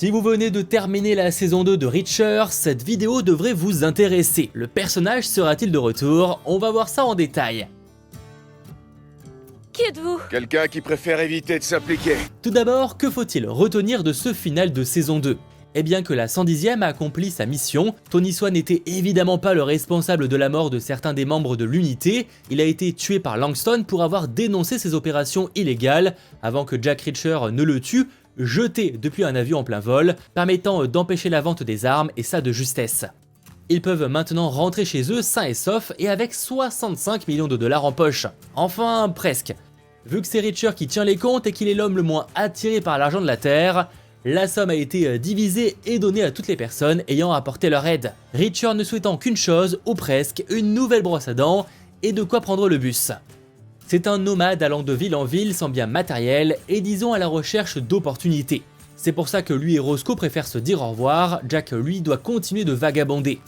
Si vous venez de terminer la saison 2 de Reacher, cette vidéo devrait vous intéresser. Le personnage sera-t-il de retour? On va voir ça en détail. Qui êtes-vous? Quelqu'un qui préfère éviter de s'impliquer. Tout d'abord, que faut-il retenir de ce final de saison 2? Eh bien que la 110e a accompli sa mission, Tony Swan n'était évidemment pas le responsable de la mort de certains des membres de l'unité, il a été tué par Langston pour avoir dénoncé ses opérations illégales avant que Jack Reacher ne le tue, jeté depuis un avion en plein vol, permettant d'empêcher la vente des armes et ça de justesse. Ils peuvent maintenant rentrer chez eux sains et saufs et avec 65 millions de dollars en poche. Enfin, presque. Vu que c'est Reacher qui tient les comptes et qu'il est l'homme le moins attiré par l'argent de la Terre, la somme a été divisée et donnée à toutes les personnes ayant apporté leur aide. Reacher ne souhaitant qu'une chose, ou presque, une nouvelle brosse à dents et de quoi prendre le bus. C'est un nomade allant de ville en ville sans bien matériel et disons à la recherche d'opportunités. C'est pour ça que lui et Roscoe préfèrent se dire au revoir, Jack lui doit continuer de vagabonder.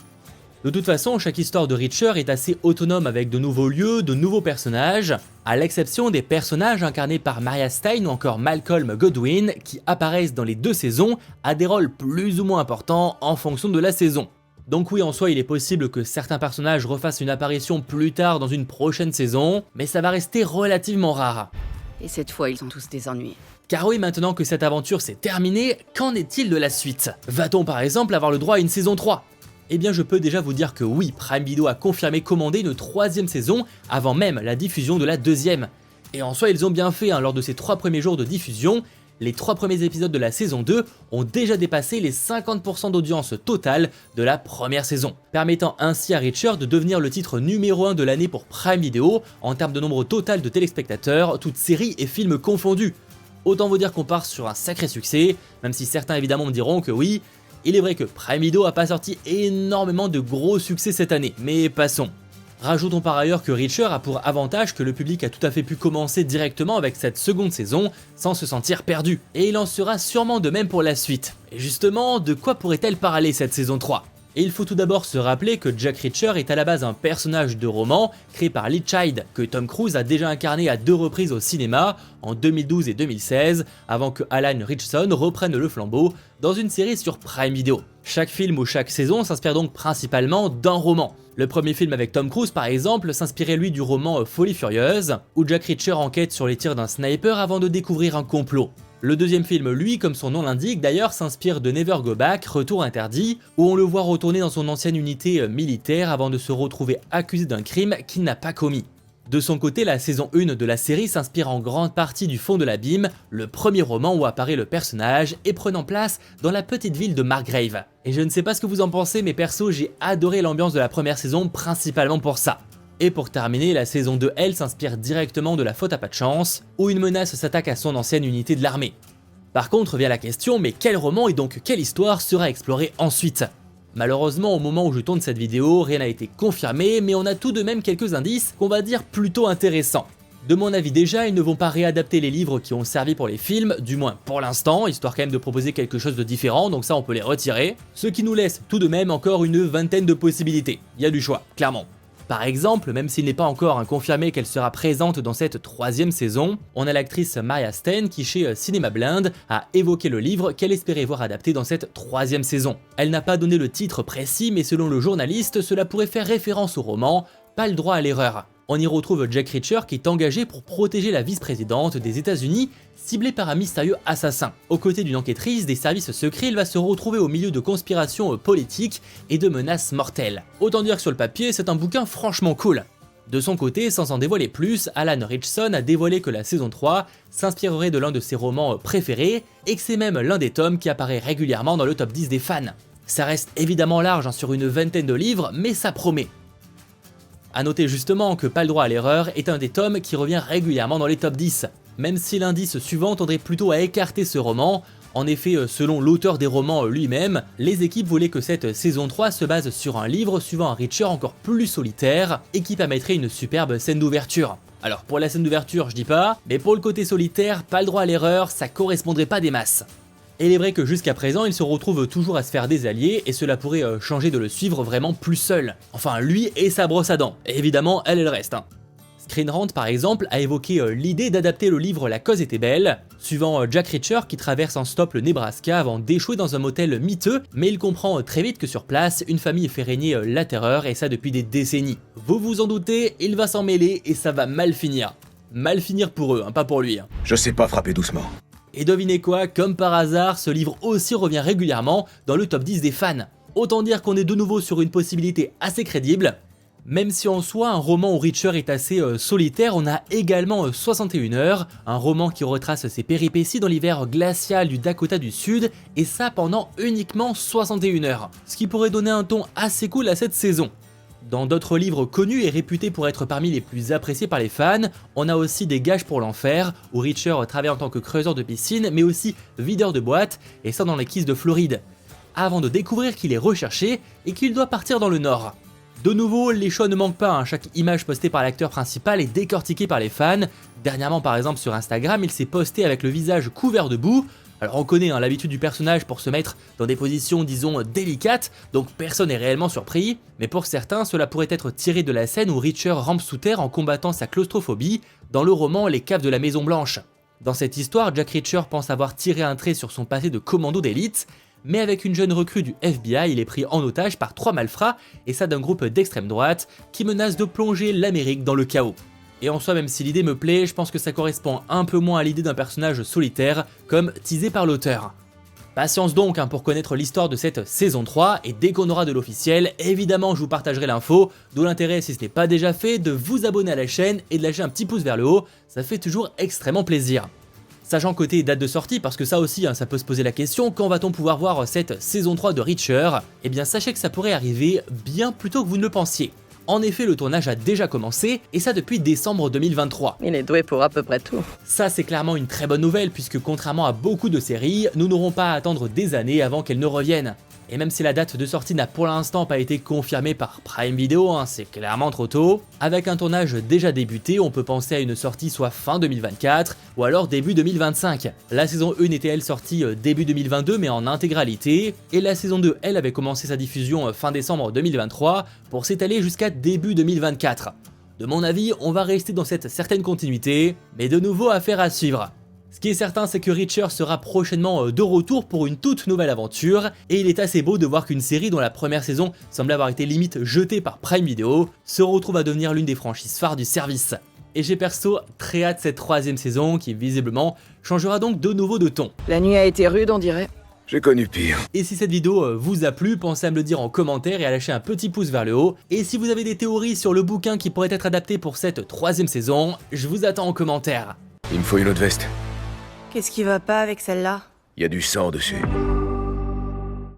De toute façon, chaque histoire de Reacher est assez autonome avec de nouveaux lieux, de nouveaux personnages, à l'exception des personnages incarnés par Maria Stein ou encore Malcolm Godwin qui apparaissent dans les deux saisons à des rôles plus ou moins importants en fonction de la saison. Donc oui, en soi, il est possible que certains personnages refassent une apparition plus tard dans une prochaine saison, mais ça va rester relativement rare. Et cette fois, ils sont tous des ennuis. Car oui, maintenant que cette aventure s'est terminée, qu'en est-il de la suite? Va-t-on par exemple avoir le droit à une saison 3? Eh bien je peux déjà vous dire que oui, Prime Video a confirmé commander une 3e saison avant même la diffusion de la 2e. Et en soi ils ont bien fait, lors de ces 3 premiers jours de diffusion, les 3 premiers épisodes de la saison 2 ont déjà dépassé les 50% d'audience totale de la première saison, permettant ainsi à Reacher de devenir le titre numéro 1 de l'année pour Prime Video en termes de nombre total de téléspectateurs, toutes séries et films confondus. Autant vous dire qu'on part sur un sacré succès, même si certains évidemment me diront que oui, il est vrai que Prime Video a pas sorti énormément de gros succès cette année, mais passons. Rajoutons par ailleurs que Reacher a pour avantage que le public a tout à fait pu commencer directement avec cette seconde saison sans se sentir perdu, et il en sera sûrement de même pour la suite. Et justement, de quoi pourrait-elle parler cette saison 3 ? Et il faut tout d'abord se rappeler que Jack Reacher est à la base un personnage de roman créé par Lee Child, que Tom Cruise a déjà incarné à 2 reprises au cinéma, en 2012 et 2016, avant que Alan Ritchson reprenne le flambeau dans une série sur Prime Video. Chaque film ou chaque saison s'inspire donc principalement d'un roman. Le premier film avec Tom Cruise par exemple s'inspirait lui du roman Folie Furieuse, où Jack Reacher enquête sur les tirs d'un sniper avant de découvrir un complot. Le deuxième film, lui, comme son nom l'indique d'ailleurs, s'inspire de Never Go Back, Retour interdit, où on le voit retourner dans son ancienne unité militaire avant de se retrouver accusé d'un crime qu'il n'a pas commis. De son côté, la saison 1 de la série s'inspire en grande partie du Fond de l'Abîme, le premier roman où apparaît le personnage et prenant place dans la petite ville de Margrave. Et je ne sais pas ce que vous en pensez, mais perso j'ai adoré l'ambiance de la première saison principalement pour ça. Et pour terminer, la saison 2, elle, s'inspire directement de La Faute à pas de chance, où une menace s'attaque à son ancienne unité de l'armée. Par contre vient la question, mais quel roman et donc quelle histoire sera explorée ensuite? Malheureusement, au moment où je tourne cette vidéo, rien n'a été confirmé, mais on a tout de même quelques indices qu'on va dire plutôt intéressants. De mon avis déjà, ils ne vont pas réadapter les livres qui ont servi pour les films, du moins pour l'instant, histoire quand même de proposer quelque chose de différent, donc ça on peut les retirer. Ce qui nous laisse tout de même encore une vingtaine de possibilités. Il y a du choix, clairement. Par exemple, même s'il n'est pas encore confirmé qu'elle sera présente dans cette 3e saison, on a l'actrice Maria Stein qui chez Cinema Blind a évoqué le livre qu'elle espérait voir adapté dans cette 3e saison. Elle n'a pas donné le titre précis, mais selon le journaliste, cela pourrait faire référence au roman Pas le droit à l'erreur. On y retrouve Jack Reacher qui est engagé pour protéger la vice-présidente des États-Unis, ciblée par un mystérieux assassin. Aux côtés d'une enquêtrice des services secrets, il va se retrouver au milieu de conspirations politiques et de menaces mortelles. Autant dire que sur le papier, c'est un bouquin franchement cool. De son côté, sans en dévoiler plus, Alan Ritchson a dévoilé que la saison 3 s'inspirerait de l'un de ses romans préférés et que c'est même l'un des tomes qui apparaît régulièrement dans le top 10 des fans. Ça reste évidemment large sur une vingtaine de livres, mais ça promet. A noter justement que Pas le droit à l'erreur est un des tomes qui revient régulièrement dans les top 10, même si l'indice suivant tendrait plutôt à écarter ce roman. En effet, selon l'auteur des romans lui-même, les équipes voulaient que cette saison 3 se base sur un livre suivant un Reacher encore plus solitaire et qui permettrait une superbe scène d'ouverture. Alors pour la scène d'ouverture je dis pas, mais pour le côté solitaire, Pas le droit à l'erreur, ça correspondrait pas des masses. Et il est vrai que jusqu'à présent, il se retrouve toujours à se faire des alliés et cela pourrait changer de le suivre vraiment plus seul. Enfin, lui et sa brosse à dents. Et évidemment, elle le reste. Screen Rant par exemple a évoqué l'idée d'adapter le livre La cause était belle, suivant Jack Reacher qui traverse en stop le Nebraska avant d'échouer dans un motel miteux, mais il comprend très vite que sur place, une famille fait régner la terreur et ça depuis des décennies. Vous vous en doutez, il va s'en mêler et ça va mal finir. Mal finir pour eux, pas pour lui. Je sais pas frapper doucement. Et devinez quoi, comme par hasard, ce livre aussi revient régulièrement dans le top 10 des fans. Autant dire qu'on est de nouveau sur une possibilité assez crédible. Même si en soi, un roman où Reacher est assez solitaire, on a également 61 heures, un roman qui retrace ses péripéties dans l'hiver glacial du Dakota du Sud, et ça pendant uniquement 61 heures. Ce qui pourrait donner un ton assez cool à cette saison. Dans d'autres livres connus et réputés pour être parmi les plus appréciés par les fans, on a aussi Des gages pour l'enfer, où Reacher travaille en tant que creuseur de piscine, mais aussi videur de boîte, et ça dans les Keys de Floride. Avant de découvrir qu'il est recherché et qu'il doit partir dans le nord. De nouveau, les choix ne manquent pas, chaque image postée par l'acteur principal est décortiquée par les fans. Dernièrement par exemple sur Instagram, il s'est posté avec le visage couvert de boue. Alors on connaît l'habitude du personnage pour se mettre dans des positions disons délicates, donc personne n'est réellement surpris, mais pour certains cela pourrait être tiré de la scène où Reacher rampe sous terre en combattant sa claustrophobie dans le roman Les caves de la Maison Blanche. Dans cette histoire, Jack Reacher pense avoir tiré un trait sur son passé de commando d'élite, mais avec une jeune recrue du FBI, il est pris en otage par 3 malfrats, et ça d'un groupe d'extrême droite, qui menace de plonger l'Amérique dans le chaos. Et en soi, même si l'idée me plaît, je pense que ça correspond un peu moins à l'idée d'un personnage solitaire, comme teasé par l'auteur. Patience donc pour connaître l'histoire de cette saison 3, et dès qu'on aura de l'officiel, évidemment je vous partagerai l'info, d'où l'intérêt si ce n'est pas déjà fait, de vous abonner à la chaîne et de lâcher un petit pouce vers le haut, ça fait toujours extrêmement plaisir. Sachant côté date de sortie, parce que ça aussi ça peut se poser la question, quand va-t-on pouvoir voir cette saison 3 de Reacher? Eh bien sachez que ça pourrait arriver bien plus tôt que vous ne le pensiez. En effet, le tournage a déjà commencé, et ça depuis décembre 2023. Il est doué pour à peu près tout. Ça c'est clairement une très bonne nouvelle, puisque contrairement à beaucoup de séries, nous n'aurons pas à attendre des années avant qu'elles ne reviennent. Et même si la date de sortie n'a pour l'instant pas été confirmée par Prime Video, c'est clairement trop tôt, avec un tournage déjà débuté, on peut penser à une sortie soit fin 2024 ou alors début 2025. La saison 1 était elle sortie début 2022 mais en intégralité, et la saison 2 elle avait commencé sa diffusion fin décembre 2023 pour s'étaler jusqu'à début 2024. De mon avis, on va rester dans cette certaine continuité, mais de nouveau affaire à suivre. Ce qui est certain, c'est que Reacher sera prochainement de retour pour une toute nouvelle aventure, et il est assez beau de voir qu'une série dont la première saison semble avoir été limite jetée par Prime Video, se retrouve à devenir l'une des franchises phares du service. Et j'ai perso très hâte cette 3ème saison qui visiblement changera donc de nouveau de ton. La nuit a été rude, on dirait. J'ai connu pire. Et si cette vidéo vous a plu, pensez à me le dire en commentaire et à lâcher un petit pouce vers le haut. Et si vous avez des théories sur le bouquin qui pourrait être adapté pour cette 3ème saison, je vous attends en commentaire. Il me faut une autre veste. Qu'est-ce qui va pas avec celle-là? Il y a du sang dessus.